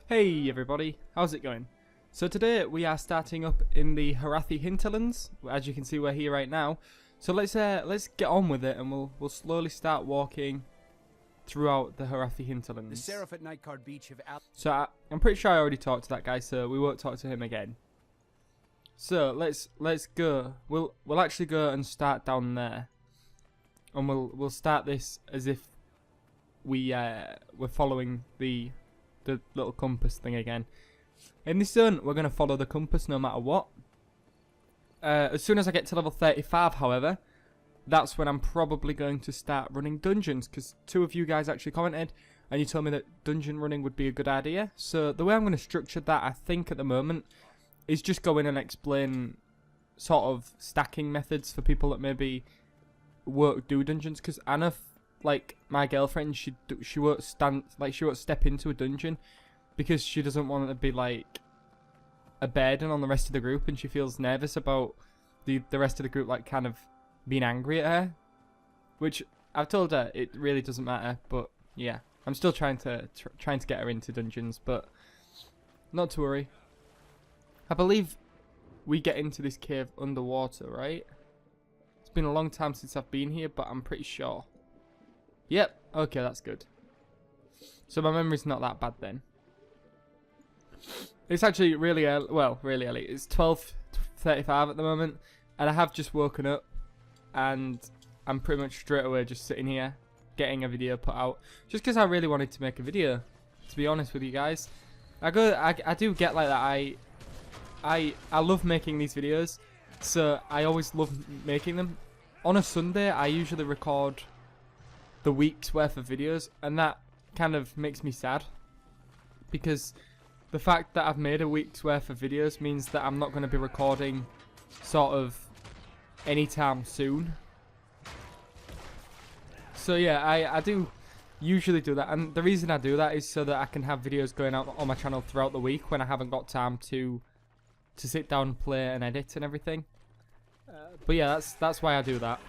Hey everybody, how's it going? So today we are starting up in the Harathi hinterlands. As you can see, we're here right now. So let's get on with it, and we'll slowly start walking throughout the Harathi hinterlands. The Seraph at Nightcard Beach have So I'm pretty sure I already talked to that guy, so we won't talk to him again. So let's go. We'll actually go and start down there, and we'll start this as if we're following the little compass thing again. In this zone, we're going to follow the compass no matter what. As soon as I get to level 35, however, that's when I'm probably going to start running dungeons, because two of you guys actually commented, and you told me that dungeon running would be a good idea. So the way I'm going to structure that, I think, at the moment, is just go in and explain sort of stacking methods for people that maybe won't do dungeons, because I know, like, my girlfriend, she won't step into a dungeon because she doesn't want it to be like a burden on the rest of the group, and she feels nervous about the rest of the group like kind of being angry at her, which I've told her it really doesn't matter. But yeah, I'm still trying to get her into dungeons, but not to worry. I believe we get into this cave underwater, right? It's been a long time since I've been here, but I'm pretty sure. Yep, okay, that's good. So my memory's not that bad then. It's actually really early, well, really early. It's 12:35 at the moment, and I have just woken up, and I'm pretty much straight away just sitting here getting a video put out, just because I really wanted to make a video, to be honest with you guys. I do get like that. I love making these videos, so I always love making them. On a Sunday, I usually record the week's worth of videos, and that kind of makes me sad, because the fact that I've made a week's worth of videos means that I'm not going to be recording sort of anytime soon. So yeah, I do usually do that, and the reason I do that is so that I can have videos going out on my channel throughout the week when I haven't got time to sit down and play and edit and everything. But yeah, that's why I do that.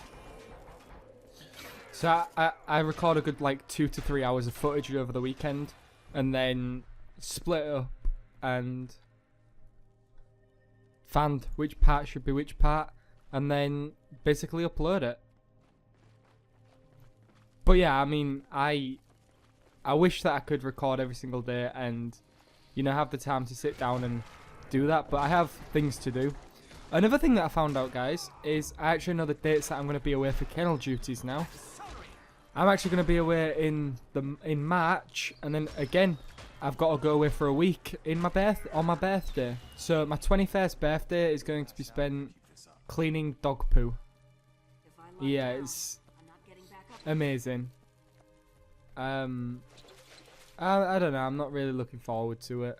So I record a good like 2 to 3 hours of footage over the weekend, and then split it up and find which part should be which part, and then basically upload it. But yeah, I mean, I wish that I could record every single day and, you know, have the time to sit down and do that, but I have things to do. Another thing that I found out, guys, is I actually know the dates that I'm going to be away for kennel duties now. I'm actually going to be away in March, and then again I've got to go away for a week on my birthday. So my 21st birthday is going to be spent cleaning dog poo. Yeah, it's amazing. I don't know, I'm not really looking forward to it.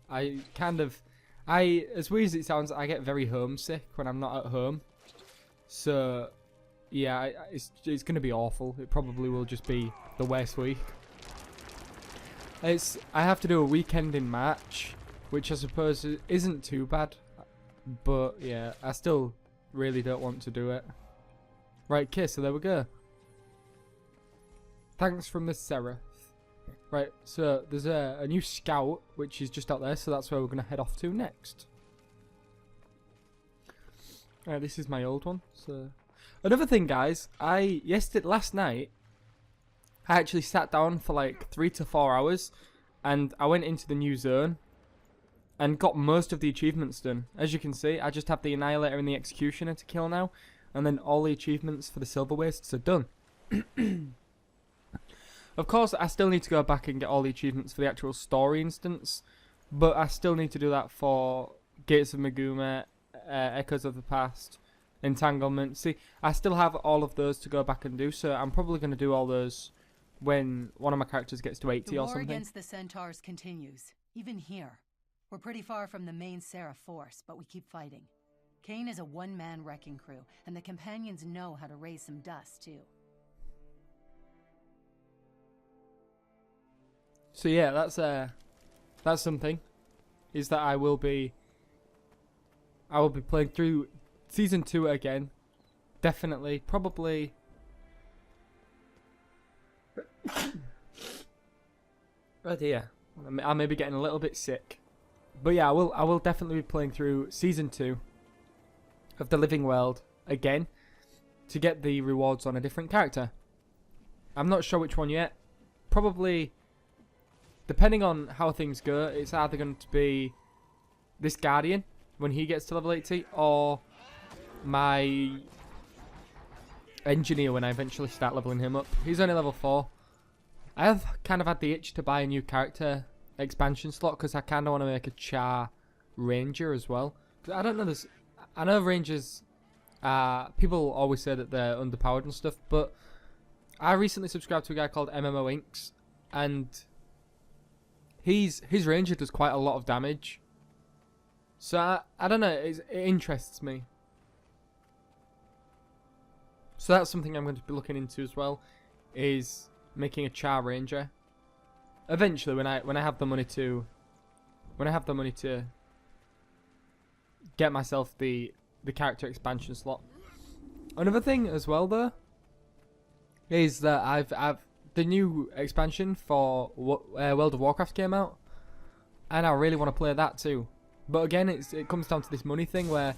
As weird as it sounds, I get very homesick when I'm not at home. So yeah, it's going to be awful. It probably will just be the worst week. I have to do a weekend in March, which I suppose isn't too bad. But yeah, I still really don't want to do it. Right, okay, so there we go. Thanks from the Seraph. Right, so there's a new scout, which is just out there, so that's where we're going to head off to next. Alright, this is my old one, so... Another thing, guys, last night, I actually sat down for like 3 to 4 hours, and I went into the new zone, and got most of the achievements done. As you can see, I just have the Annihilator and the Executioner to kill now, and then all the achievements for the Silver Wastes are done. Of course, I still need to go back and get all the achievements for the actual story instance, but I still need to do that for Gates of Maguma, Echoes of the Past, Entanglement. See, I still have all of those to go back and do, so I'm probably going to do all those when one of my characters gets to 80 or something. The war against the Centaurs continues, even here. We're pretty far from the main Seraph force, but we keep fighting. Kane is a one-man wrecking crew, and the companions know how to raise some dust, too. So yeah, that's something, is that I will be playing through Season 2 again. Definitely, probably... Oh dear. I may be getting a little bit sick. But yeah, I will definitely be playing through Season 2 of The Living World again to get the rewards on a different character. I'm not sure which one yet. Probably, depending on how things go, it's either going to be this Guardian when he gets to level 80, or my Engineer when I eventually start leveling him up. He's only level 4. I have kind of had the itch to buy a new character expansion slot because I kind of want to make a Char Ranger as well. I don't know this. I know Rangers. People always say that they're underpowered and stuff, but I recently subscribed to a guy called MMO Inks, and his Ranger does quite a lot of damage. So I don't know. It interests me. So that's something I'm going to be looking into as well, is making a Char Ranger. Eventually, when I have the money to get myself the character expansion slot. Another thing as well though is that I've the new expansion for World of Warcraft came out, and I really want to play that too. But again, it comes down to this money thing where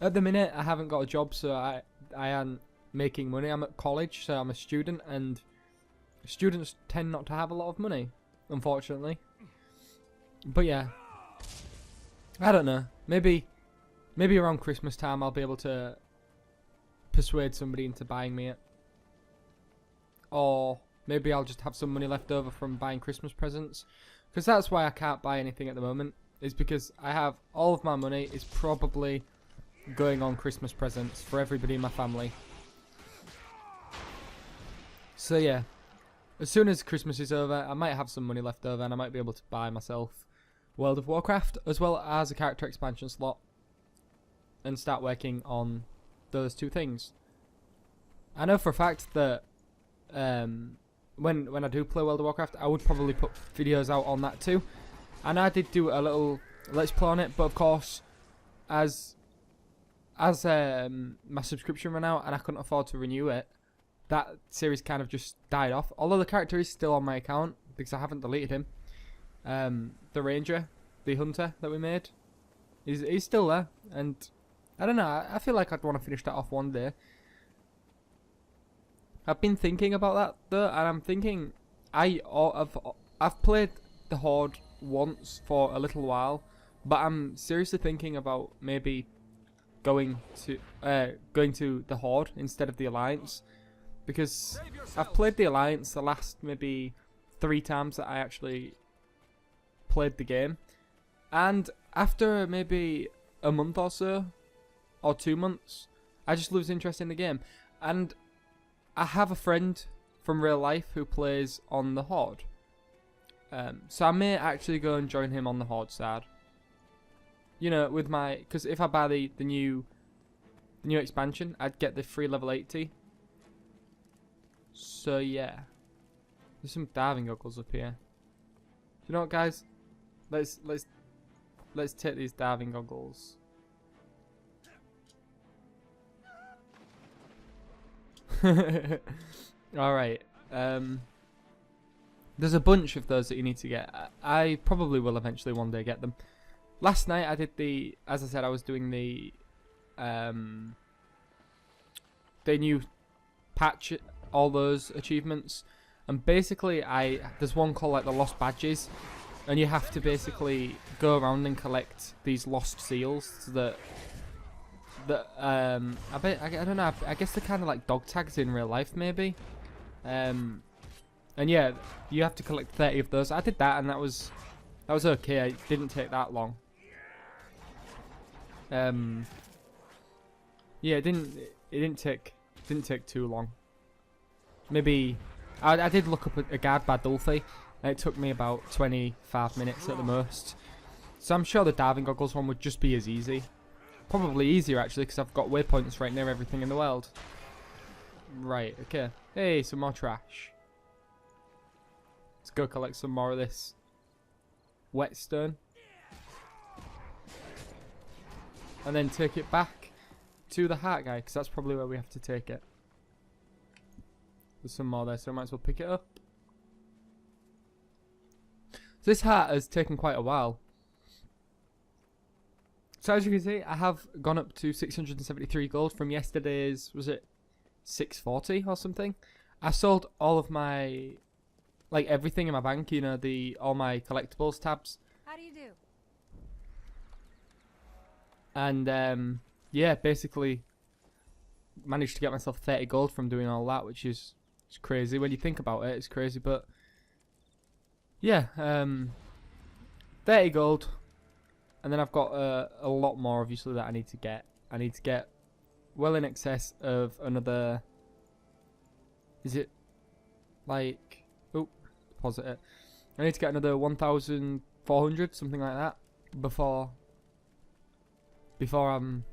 at the minute I haven't got a job, so I am making money. I'm at college, so I'm a student, and students tend not to have a lot of money, unfortunately. But yeah, I don't know. Maybe around Christmas time I'll be able to persuade somebody into buying me it. Or maybe I'll just have some money left over from buying Christmas presents. Because that's why I can't buy anything at the moment. Is because I have all of my money is probably going on Christmas presents for everybody in my family. So yeah, as soon as Christmas is over, I might have some money left over and I might be able to buy myself World of Warcraft as well as a character expansion slot and start working on those two things. I know for a fact that when I do play World of Warcraft, I would probably put videos out on that too. And I did do a little Let's Play on it, but of course, as my subscription ran out and I couldn't afford to renew it, that series kind of just died off. Although the character is still on my account because I haven't deleted him. The Ranger, the Hunter that we made, he's still there, and I don't know. I feel like I'd want to finish that off one day. I've been thinking about that though, and I'm thinking I've played the Horde once for a little while, but I'm seriously thinking about maybe going to the Horde instead of the Alliance, because I've played the Alliance the last maybe 3 times that I actually played the game, and after maybe a month or so, or 2 months, I just lose interest in the game. And I have a friend from real life who plays on the Horde, so I may actually go and join him on the Horde side. You know, with my, because if I buy the new expansion, I'd get the free level 80. So yeah, there's some diving goggles up here. Do you know what, guys? Let's take these diving goggles. Alright, there's a bunch of those that you need to get. I probably will eventually one day get them. Last night I did as I said, I was doing the new patch, all those achievements, and basically there's one called like the Lost Badges, and you have to basically go around and collect these lost seals so that I don't know, I guess they're kind of like dog tags in real life maybe, and yeah, you have to collect 30 of those. I did that and that was okay. It didn't take that long. Yeah, it didn't take too long. Maybe I did look up a guard by Dulphy, and it took me about 25 minutes at the most. So I'm sure the diving goggles one would just be as easy. Probably easier actually, because I've got waypoints right near everything in the world. Right, okay. Hey, some more trash. Let's go collect some more of this whetstone. And then take it back to the heart guy, because that's probably where we have to take it. There's some more there, so I might as well pick it up. this hat has taken quite a while. So as you can see, I have gone up to 673 gold from yesterday's, was it 640 or something? I sold all of my, like everything in my bank, you know, all my collectibles tabs. How do you do? And yeah, basically managed to get myself 30 gold from doing all that, which is it's crazy when you think about it. It's crazy, but yeah, 30 gold, and then I've got a lot more obviously that I need to get. I need to get well in excess of another. Is it like, oh, deposit it. I need to get another 1,400, something like that, before I'm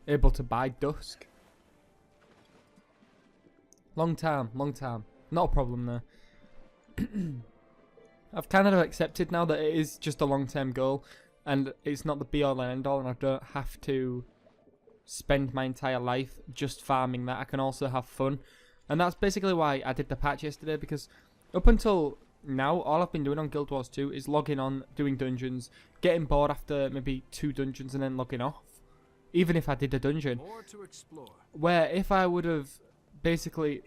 able to buy Dusk. Long time. Not a problem there. I've kind of accepted now that it is just a long-term goal, and it's not the be-all and end-all, and I don't have to spend my entire life just farming that. I can also have fun, and that's basically why I did the patch yesterday, because up until now, all I've been doing on Guild Wars 2 is logging on, doing dungeons, getting bored after maybe 2 dungeons, and then logging off. Even if I did a dungeon. Where if I would have basically,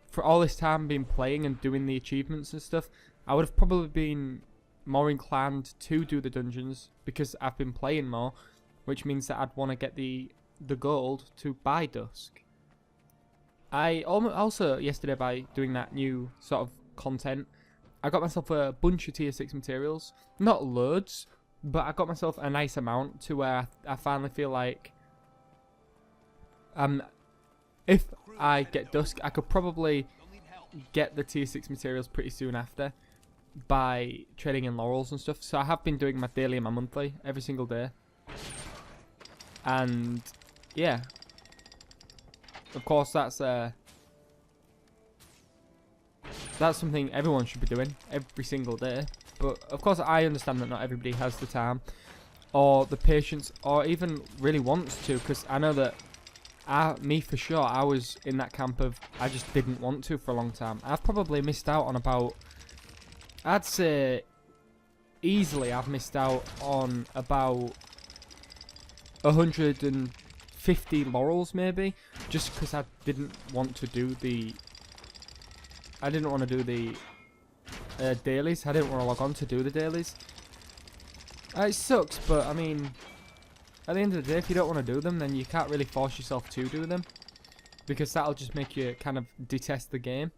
for all this time, been playing and doing the achievements and stuff, I would have probably been more inclined to do the dungeons, because I've been playing more, which means that I'd want to get the gold to buy Dusk. I also, yesterday, by doing that new sort of content, I got myself a bunch of tier 6 materials. Not loads, but I got myself a nice amount to where I finally feel like if I get Dusk, I could probably get the tier 6 materials pretty soon after by trading in laurels and stuff. So I have been doing my daily and my monthly every single day. And yeah, of course that's something everyone should be doing every single day. But of course I understand that not everybody has the time or the patience or even really wants to, because I know that me for sure, I was in that camp of I just didn't want to for a long time. I've probably missed out on about, I'd say easily I've missed out on about 150 laurels maybe, just because I didn't want to do the dailies. I didn't want to log on to do the dailies. It sucks, but I mean, at the end of the day, if you don't want to do them, then you can't really force yourself to do them, because that'll just make you kind of detest the game.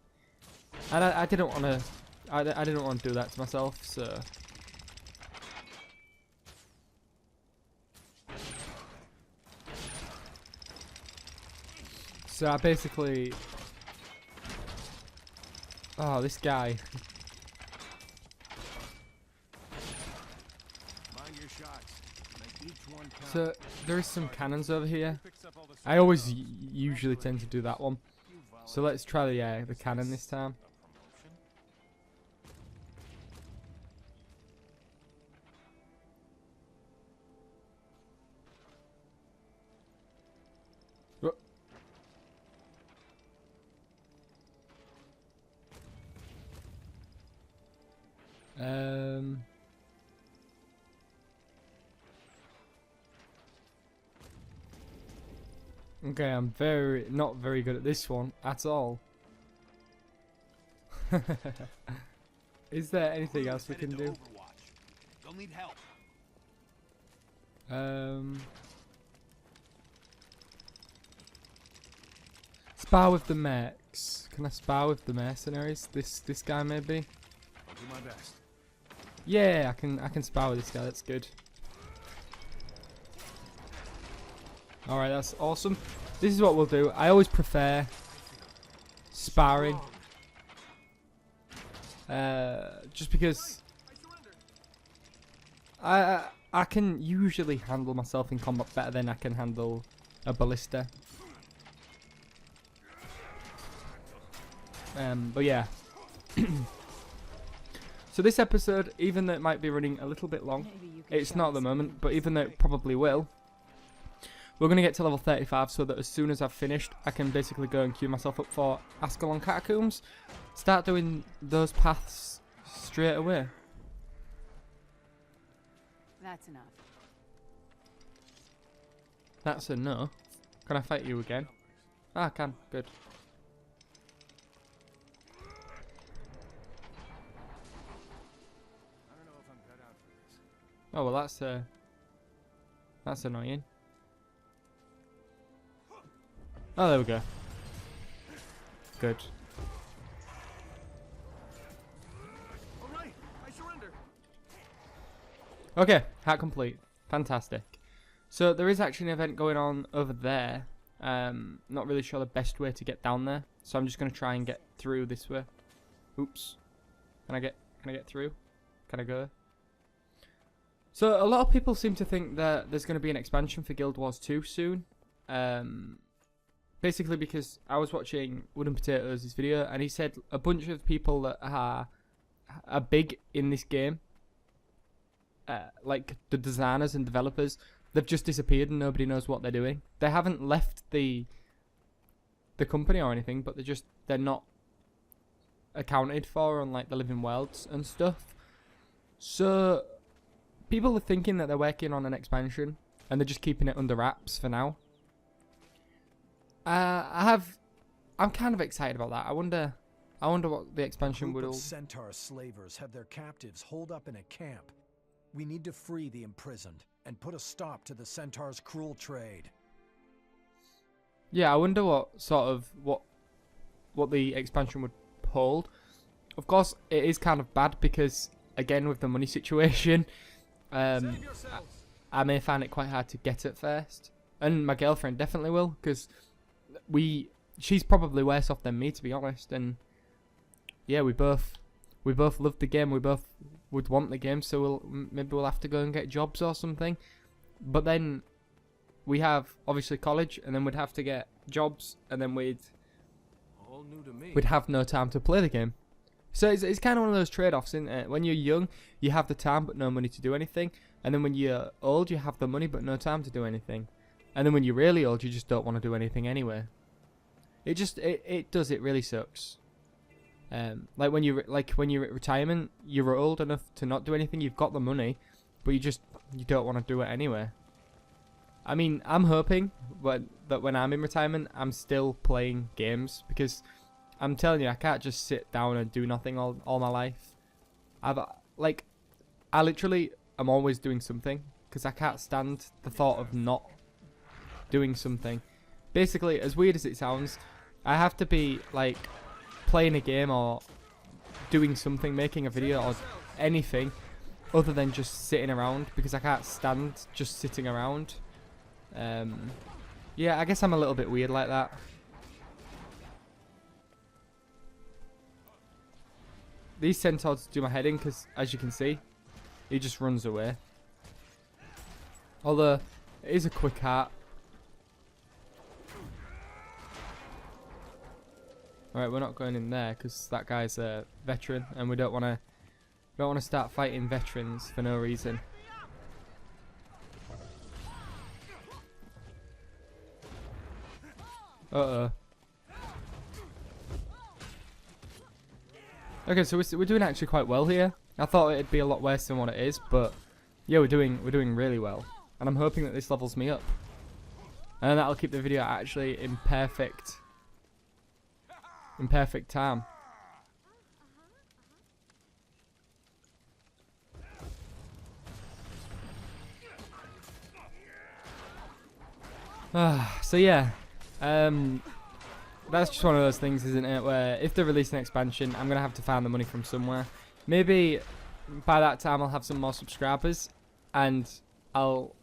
And I didn't want to. I didn't want to do that to myself, so. So I basically. Oh, this guy. So there is some cannons over here. I always usually tend to do that one. So let's try the cannon this time. Okay, I'm not very good at this one at all. Is there anything else we can do? Spar with the mechs. Can I spar with the mercenaries? This guy maybe? I'll do my best. Yeah, I can spar with this guy. That's good. Alright, that's awesome. This is what we'll do. I always prefer sparring. Just because I can usually handle myself in combat better than I can handle a ballista. But yeah. So this episode, even though it might be running a little bit long, it's not at the moment, but even though it probably will, we're going to get to level 35 so that as soon as I've finished, I can basically go and queue myself up for Ascalon Catacombs, start doing those paths straight away. That's enough. That's a no. Can I fight you again? Ah, I can. Good. Oh well, that's annoying. Oh, there we go. Good. All right, I surrender. Okay, hack complete. Fantastic. So there is actually an event going on over there. Not really sure the best way to get down there, so I'm just gonna try and get through this way. Oops. Can I get through? Can I go? So a lot of people seem to think that there's gonna be an expansion for Guild Wars 2 soon. Basically because I was watching Wooden Potatoes' video and he said a bunch of people that are big in this game, like the designers and developers, they've just disappeared and nobody knows what they're doing. They haven't left the company or anything, but they're not accounted for on like the living worlds and stuff. So people are thinking that they're working on an expansion and they're just keeping it under wraps for now. I'm kind of excited about that. I wonder what the expansion would all. Centaur slavers have their captives holed up in a camp. We need to free the imprisoned and put a stop to the Centaur's cruel trade. Yeah, I wonder what the expansion would hold. Of course, it is kind of bad because again with the money situation, I may find it quite hard to get at first, and my girlfriend definitely will because she's probably worse off than me, to be honest. And yeah, we both love the game. We both would want the game, so maybe we'll have to go and get jobs or something. But then we have obviously college, and then we'd have to get jobs, and then we'd have no time to play the game. So it's kind of one of those trade-offs, isn't it? When you're young, you have the time but no money to do anything, and then when you're old, you have the money but no time to do anything, and then when you're really old, you just don't want to do anything anyway. It really sucks. Like when you're at retirement, you're old enough to not do anything. You've got the money, but you don't want to do it anyway. I mean, I'm hoping that when I'm in retirement, I'm still playing games, because I'm telling you, I can't just sit down and do nothing all my life. I literally am always doing something, because I can't stand the thought of not doing something. Basically, as weird as it sounds, I have to be like playing a game or doing something, making a video or anything other than just sitting around, because I can't stand just sitting around. Yeah, I guess I'm a little bit weird like that. These centaurs do my head in because, as you can see, he just runs away. Although, it is a quick heart. Alright, we're not going in there because that guy's a veteran, and we don't want to start fighting veterans for no reason. Uh-oh. Okay, so we're doing actually quite well here. I thought it'd be a lot worse than what it is, but yeah, we're doing really well. And I'm hoping that this levels me up. And that'll keep the video actually in perfect time. So yeah, that's just one of those things, isn't it, where if they release an expansion, I'm gonna have to find the money from somewhere. Maybe by that time I'll have some more subscribers, and I'll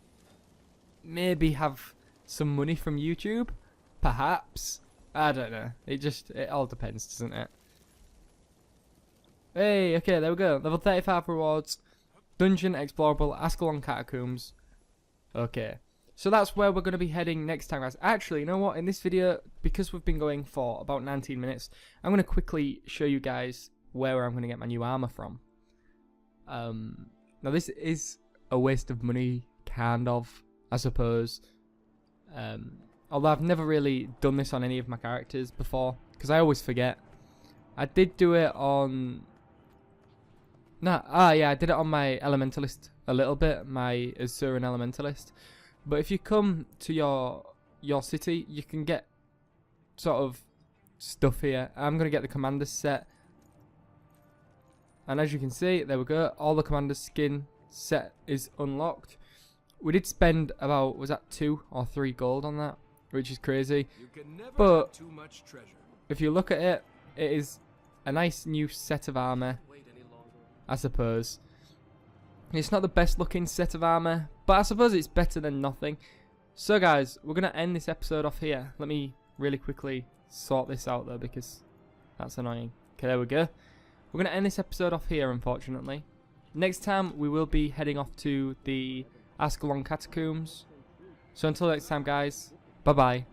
maybe have some money from YouTube, perhaps. I don't know. It all depends, doesn't it? Hey, okay, there we go. Level 35 rewards, dungeon explorable, Ascalon Catacombs. Okay. So that's where we're going to be heading next time, guys. Actually, you know what? In this video, because we've been going for about 19 minutes, I'm going to quickly show you guys where I'm going to get my new armor from. Now, this is a waste of money, kind of, I suppose. Although I've never really done this on any of my characters before, because I always forget. I did do it on Nah, yeah, I did it on my Elementalist a little bit, my Azuran Elementalist. But if you come to your city, you can get sort of stuff here. I'm going to get the Commander's set. And as you can see, there we go, all the Commander's skin set is unlocked. We did spend about, was that 2 or 3 gold on that, which is crazy. But too much treasure. if you look at it, it is a nice new set of armor, I suppose. It's not the best looking set of armor, but I suppose it's better than nothing. So guys, we're going to end this episode off here. Let me really quickly sort this out though, because that's annoying. Okay, there we go. We're going to end this episode off here, unfortunately. Next time, we will be heading off to the Ascalon Catacombs. So until next time, guys, bye-bye.